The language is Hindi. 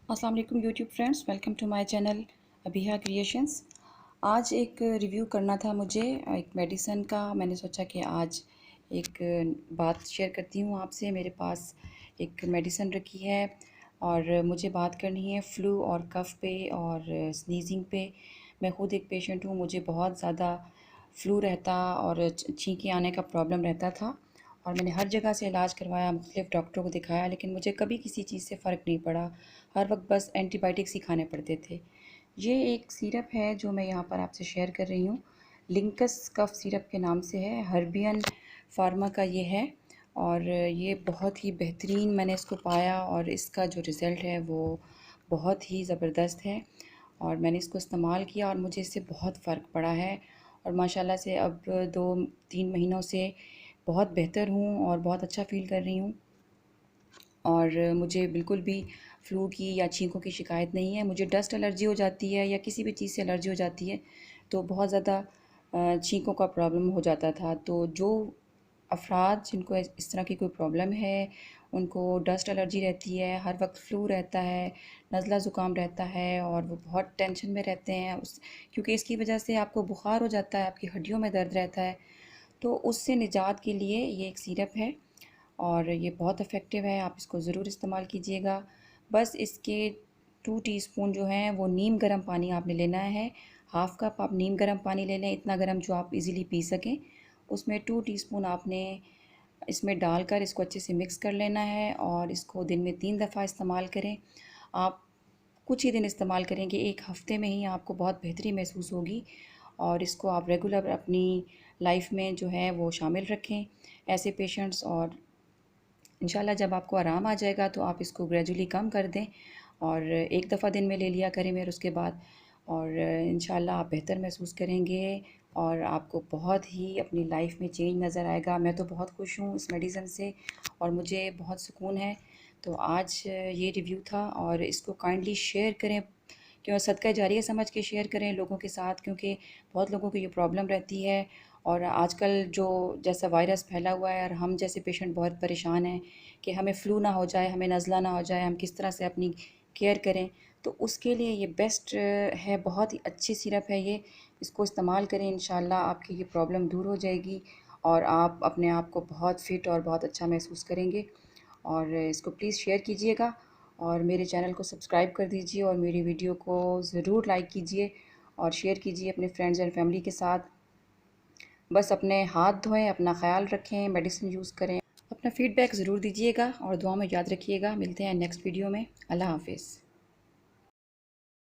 अस्सलाम वालेकुम YouTube friends, welcome to my channel Abiha creations. आज एक रिव्यू करना था मुझे एक मेडिसन का। मैंने सोचा कि आज एक बात शेयर करती हूँ आपसे। मेरे पास एक मेडिसन रखी है और मुझे बात करनी है फ्लू और कफ़ पे और स्नीजिंग पे। मैं ख़ुद एक पेशेंट हूँ, मुझे बहुत ज़्यादा फ्लू रहता और छींके आने का प्रॉब्लम रहता था और मैंने हर जगह से इलाज करवाया, मुख्तलिफ़ डॉक्टरों को दिखाया, लेकिन मुझे कभी किसी चीज़ से फ़र्क नहीं पड़ा। हर वक्त बस एंटीबायोटिक्स ही खाने पड़ते थे। ये एक सिरप है जो मैं यहाँ पर आपसे शेयर कर रही हूँ, लिंकस कफ सिरप के नाम से है। हर्बियन फार्मा का ये है और ये बहुत ही बेहतरीन मैंने इसको पाया और इसका जो रिज़ल्ट है वो बहुत ही ज़बरदस्त है और मैंने इसको इस्तेमाल किया और मुझे इससे बहुत फ़र्क पड़ा है और माशाल्लाह से अब 2-3 महीनों से बहुत बेहतर हूँ और बहुत अच्छा फ़ील कर रही हूँ और मुझे बिल्कुल भी फ्लू की या छींकों की शिकायत नहीं है। मुझे डस्ट एलर्जी हो जाती है या किसी भी चीज़ से एलर्जी हो जाती है तो बहुत ज़्यादा छींकों का प्रॉब्लम हो जाता था। तो जो अफ़राद जिनको इस तरह की कोई प्रॉब्लम है, उनको डस्ट एलर्जी रहती है, हर वक्त फ्लू रहता है, नज़ला ज़ुकाम रहता है और वो बहुत टेंशन में रहते हैं क्योंकि इसकी वजह से आपको बुखार हो जाता है, आपकी हड्डियों में दर्द रहता है। तो उससे निजात के लिए ये एक सिरप है और ये बहुत इफ़ेक्टिव है। आप इसको ज़रूर इस्तेमाल कीजिएगा। बस इसके 2 टीस्पून जो हैं वो नीम गर्म पानी आपने लेना है। हाफ़ कप आप नीम गर्म पानी ले लें, इतना गर्म जो आप इजीली पी सकें। उसमें 2 टीस्पून आपने इसमें डालकर इसको अच्छे से मिक्स कर लेना है और इसको दिन में 3 दफ़ा इस्तेमाल करें। आप कुछ ही दिन इस्तेमाल करेंगे, 1 हफ़्ते में ही आपको बहुत बेहतरी महसूस होगी और इसको आप रेगुलर अपनी लाइफ में जो है वो शामिल रखें ऐसे पेशेंट्स। और इंशाल्लाह जब आपको आराम आ जाएगा तो आप इसको ग्रेजुअली कम कर दें और एक दफ़ा दिन में ले लिया करें फिर उसके बाद, और इंशाल्लाह आप बेहतर महसूस करेंगे और आपको बहुत ही अपनी लाइफ में चेंज नज़र आएगा। मैं तो बहुत खुश हूँ इस मेडिसिन से और मुझे बहुत सुकून है। तो आज ये रिव्यू था और इसको काइंडली शेयर करें, क्यों सदका जारिया समझ के शेयर करें लोगों के साथ, क्योंकि बहुत लोगों को ये प्रॉब्लम रहती है और आजकल जो जैसा वायरस फैला हुआ है और हम जैसे पेशेंट बहुत परेशान हैं कि हमें फ़्लू ना हो जाए, हमें नज़ला ना हो जाए, हम किस तरह से अपनी केयर करें। तो उसके लिए ये बेस्ट है, बहुत ही अच्छी सिरप है ये। इसको इस्तेमाल करें, इंशाल्लाह आपकी ये प्रॉब्लम दूर हो जाएगी और आप अपने आप को बहुत फ़िट और बहुत अच्छा महसूस करेंगे। और इसको प्लीज़ शेयर कीजिएगा और मेरे चैनल को सब्सक्राइब कर दीजिए और मेरी वीडियो को ज़रूर लाइक कीजिए और शेयर कीजिए अपने फ्रेंड्स एंड फैमिली के साथ। बस अपने हाथ धोएं, अपना ख्याल रखें, मेडिसिन यूज़ करें। अपना फ़ीडबैक ज़रूर दीजिएगा और दुआ में याद रखिएगा। मिलते हैं नेक्स्ट वीडियो में। अल्लाह हाफ़िज़।